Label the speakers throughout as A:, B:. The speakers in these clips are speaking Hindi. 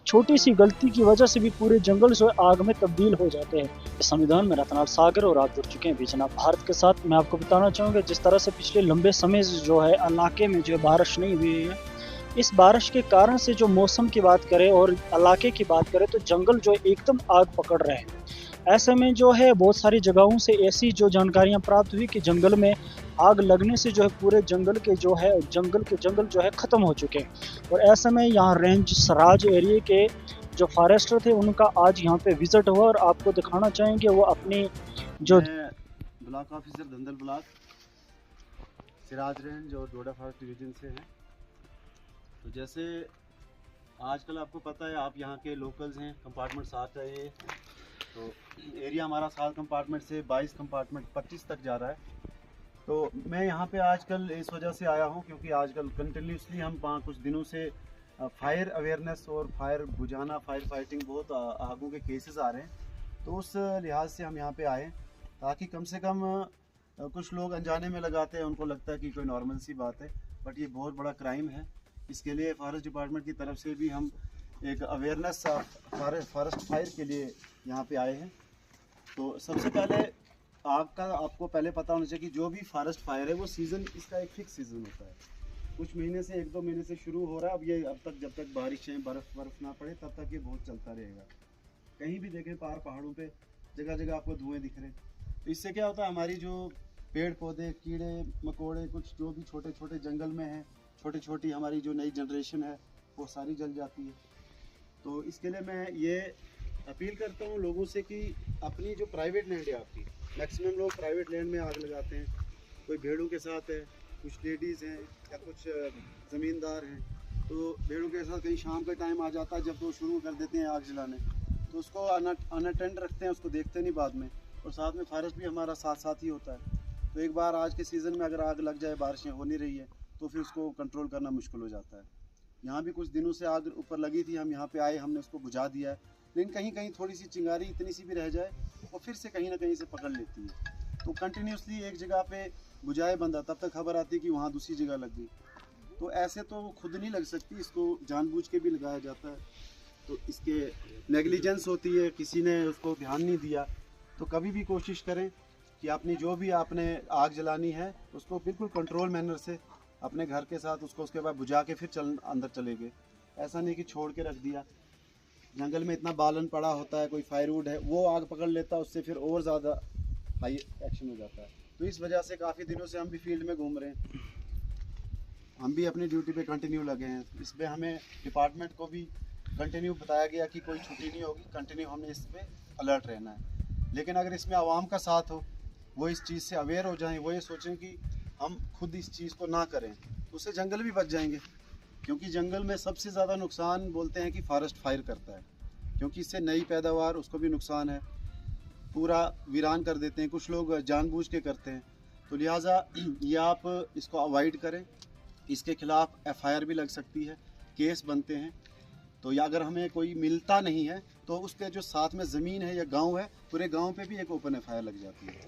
A: छोटी सी गलती की वजह से भी पूरे जंगल जो है आग में तब्दील हो जाते हैं। इस संविधान में रतनाल सागर और आप जुड़ चुके हैं बीच भारत के साथ। मैं आपको बताना चाहूँगा जिस तरह से पिछले लंबे समय से जो है इलाके में जो है बारिश नहीं हुई है, इस बारिश के कारण से जो मौसम की बात करें और इलाके की बात करें तो जंगल जो है एकदम आग पकड़ रहे हैं। ऐसे में जो है बहुत सारी जगहों से ऐसी जो जानकारियां प्राप्त हुई कि जंगल में आग लगने से जो है पूरे जंगल जो है ख़त्म हो चुके हैं। और ऐसे में यहाँ रेंज सराज एरिया के जो फॉरेस्टर थे उनका आज यहाँ पे विजिट हुआ और आपको दिखाना चाहेंगे वो अपनी जो
B: मैं block officer Dhandal block Siraj range और डोडा फॉरेस्ट डिवीजन से हैं। तो जैसे आजकल आपको पता है, आप यहाँ के लोकल्स हैं, कंपार्टमेंट 7 है ये। तो एरिया हमारा 7 कंपार्टमेंट से 22 कंपार्टमेंट 25 तक जा रहा है। तो मैं यहाँ पे आजकल इस वजह से आया हूँ क्योंकि आजकल कंटिन्यूसली हम कुछ दिनों से फायर अवेयरनेस और फायर बुझाना, फायर फाइटिंग, बहुत आगों के केसेस आ रहे हैं। तो उस लिहाज से हम यहाँ पे आए ताकि कम से कम कुछ लोग अनजाने में लगाते हैं, उनको लगता है कि कोई नॉर्मल सी बात है, बट ये बहुत बड़ा क्राइम है। इसके लिए फॉरेस्ट डिपार्टमेंट की तरफ से भी हम एक अवेयरनेस फॉरेस्ट फायर के लिए यहाँ पे आए हैं। तो सबसे पहले आपको पहले पता होना चाहिए कि जो भी फॉरेस्ट फायर है वो सीज़न, इसका एक फिक्स सीज़न होता है। कुछ महीने से 1-2 महीने से शुरू हो रहा है। अब ये अब तक जब तक बारिशें बर्फ़ ना पड़े तब तक ये बहुत चलता रहेगा। कहीं भी देखें पहाड़ों पे जगह जगह आपको धुएँ दिख रहे हैं। तो इससे क्या होता है, हमारी जो पेड़ पौधे, कीड़े मकोड़े, कुछ जो भी छोटे छोटे जंगल में हैं, छोटी छोटी हमारी जो नई जनरेशन है वो सारी जल जाती है। तो इसके लिए मैं ये अपील करता हूँ लोगों से कि अपनी जो प्राइवेट लैंड है आपकी, मैक्सिमम लोग प्राइवेट लैंड में आग लगाते हैं। कोई भेड़ों के साथ है, कुछ लेडीज़ हैं या कुछ ज़मींदार हैं। तो भेड़ों के साथ कहीं शाम का टाइम आ जाता है जब वो शुरू कर देते हैं आग जलाने, तो उसको अनअटेंड रखते हैं, उसको देखते नहीं बाद में। और साथ में फॉरेस्ट भी हमारा साथ साथ ही होता है। तो एक बार आज के सीज़न में अगर आग लग जाए, बारिशें हो नहीं रही है, तो फिर उसको कंट्रोल करना मुश्किल हो जाता है। यहाँ भी कुछ दिनों से आग ऊपर लगी थी, हम यहाँ पे आए, हमने उसको बुझा दिया है, लेकिन कहीं कहीं थोड़ी सी चिंगारी इतनी सी भी रह जाए वो फिर से कहीं ना कहीं से पकड़ लेती है। तो कंटिन्यूसली एक जगह पे बुझाए बंदा, तब तक खबर आती है कि वहाँ दूसरी जगह लग गई। तो ऐसे तो खुद नहीं लग सकती, इसको जानबूझ के भी लगाया जाता है। तो इसके नेग्लिजेंस होती है, किसी ने उसको ध्यान नहीं दिया। तो कभी भी कोशिश करें कि अपनी जो भी आपने आग जलानी है उसको बिल्कुल कंट्रोल मैनर से अपने घर के साथ उसको उसके बाद बुझा के फिर अंदर चले गए। ऐसा नहीं कि छोड़ के रख दिया। जंगल में इतना बालन पड़ा होता है, कोई फायरवुड है वो आग पकड़ लेता है, उससे फिर और ज़्यादा हाई एक्शन हो जाता है। तो इस वजह से काफ़ी दिनों से हम भी फील्ड में घूम रहे हैं, हम भी अपनी ड्यूटी पे कंटिन्यू लगे हैं। इसमें हमें डिपार्टमेंट को भी कंटिन्यू बताया गया कि कोई छुट्टी नहीं होगी, कंटिन्यू हमने इस पर अलर्ट रहना है। लेकिन अगर इसमें आवाम का साथ हो, वो इस चीज़ से अवेयर हो जाएं, वो ये सोचें कि हम खुद इस चीज़ को ना करें, तो उससे जंगल भी बच जाएंगे। क्योंकि जंगल में सबसे ज़्यादा नुकसान बोलते हैं कि फॉरेस्ट फायर करता है, क्योंकि इससे नई पैदावार, उसको भी नुकसान है, पूरा वीरान कर देते हैं, कुछ लोग जानबूझ के करते हैं। तो लिहाजा ये आप इसको अवॉइड करें। इसके खिलाफ एफआईआर भी लग सकती है, केस बनते हैं। तो या अगर हमें कोई मिलता नहीं है तो उसके जो साथ में ज़मीन है या गांव है, पूरे गांव पे भी एक ओपन एफआईआर लग जाती है।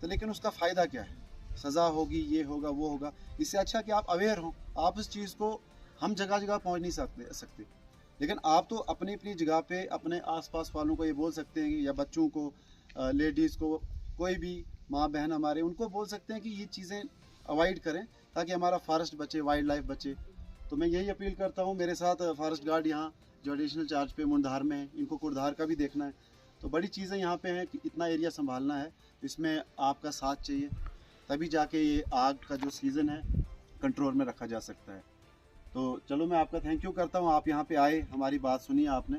B: तो लेकिन उसका फ़ायदा क्या है, सज़ा होगी, ये होगा वो होगा। इससे अच्छा कि आप अवेयर हो। आप इस चीज़ को, हम जगह जगह पहुंच नहीं सकते, लेकिन आप तो अपनी अपनी जगह पे अपने आसपास वालों को ये बोल सकते हैं, या बच्चों को, लेडीज़ को, कोई भी माँ बहन हमारे, उनको बोल सकते हैं कि ये चीज़ें अवॉइड करें ताकि हमारा फॉरेस्ट बचे, वाइल्ड लाइफ बचे। तो मैं यही अपील करता हूँ। मेरे साथ फॉरेस्ट गार्ड यहाँ जो एडिशनल चार्ज पे मुंडार में है, इनको कुड़धार का भी देखना है। तो बड़ी चीज़ें यहाँ पे हैं कि इतना एरिया संभालना है, इसमें आपका साथ चाहिए, तभी जाके ये आग का जो सीज़न है कंट्रोल में रखा जा सकता है। तो चलो, मैं आपका थैंक यू करता हूँ, आप यहाँ पे आए, हमारी बात सुनी आपने,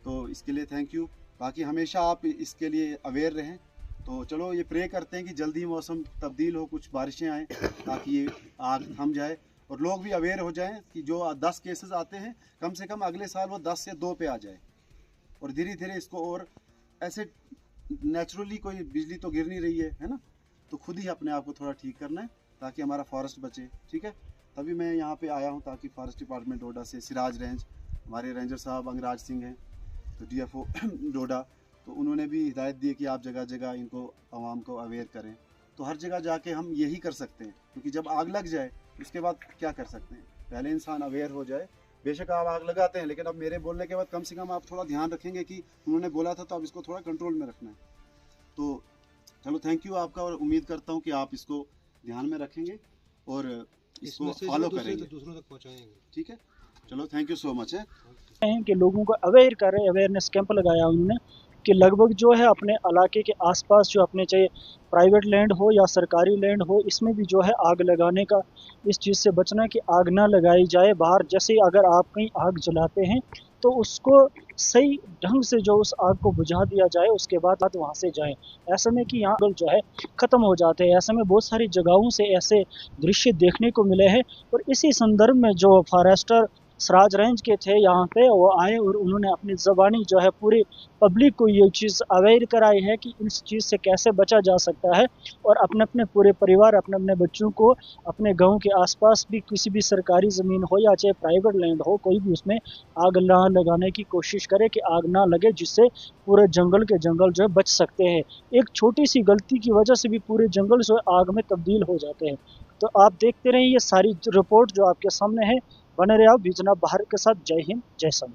B: तो इसके लिए थैंक यू। बाकी हमेशा आप इसके लिए अवेयर रहें। तो चलो, ये प्रे करते हैं कि जल्दी मौसम तब्दील हो, कुछ बारिशें आएँ ताकि ये आग थम जाए और लोग भी अवेयर हो जाएं कि जो 10 केसेस आते हैं, कम से कम अगले साल वो 10 से 2 पे आ जाए। और धीरे धीरे इसको, और ऐसे नेचुरली कोई बिजली तो गिर नहीं रही है ना, तो खुद ही अपने आप को थोड़ा ठीक करना है ताकि हमारा फॉरेस्ट बचे। ठीक है, तभी मैं यहाँ पे आया हूँ, ताकि फॉरेस्ट डिपार्टमेंट डोडा से सिराज रेंज, हमारे रेंजर साहब अंगराज सिंह हैं, तो डीएफओ डोडा, तो उन्होंने भी हिदायत दी कि आप जगह जगह इनको, आवाम को अवेयर करें। तो हर जगह जाके हम यही कर सकते हैं, क्योंकि जब आग लग जाए उसके बाद क्या कर सकते हैं, पहले इंसान अवेयर हो जाए, बेशक आप आग लगाते हैं, लेकिन अब मेरे बोलने के बाद कम से कम आप थोड़ा ध्यान रखेंगे कि उन्होंने बोला था, तो अब इसको थोड़ा कंट्रोल में रखना है। तो चलो थैंक यू आपका, और उम्मीद करता हूँ कि आप इसको ध्यान में रखेंगे और इसको फॉलो करेंगे,
C: दूसरों तक पहुंचाएंगे।
B: ठीक है, चलो थैंक यू सो मच है।
A: कि लोगों को अवेयर करें, अवेयरनेस कैंप लगाया उन्होंने कि लगभग जो है अपने इलाके के आसपास जो अपने चाहे प्राइवेट लैंड हो या सरकारी लैंड हो, इसमें भी जो है आग लगाने का, इस चीज़ से बचना है कि आग ना लगाई जाए बाहर। जैसे अगर आप कहीं आग जलाते हैं तो उसको सही ढंग से जो उस आग को बुझा दिया जाए, उसके बाद वहाँ से जाएं। ऐसे में कि यहाँ जो है ख़त्म हो जाते हैं। ऐसे में बहुत सारी जगहों से ऐसे दृश्य देखने को मिले हैं। और इसी संदर्भ में जो फॉरेस्टर सराज रेंज के थे यहाँ पे, वो आए और उन्होंने अपनी ज़बानी जो है पूरी पब्लिक को ये चीज़ अवेयर कराई है कि इस चीज़ से कैसे बचा जा सकता है। और अपने अपने पूरे परिवार, अपने अपने बच्चों को अपने गांव के आसपास भी किसी भी सरकारी ज़मीन हो या चाहे प्राइवेट लैंड हो, कोई भी उसमें आग ना लगाने की कोशिश करे कि आग ना लगे, जिससे पूरे जंगल के जंगल जो है बच सकते हैं। एक छोटी सी गलती की वजह से भी पूरे जंगल जो है आग में तब्दील हो जाते हैं। तो आप देखते रहें ये सारी रिपोर्ट जो आपके सामने है। बने रहे आप विजनाभ भारत के साथ। जय हिंद, जय संविधान।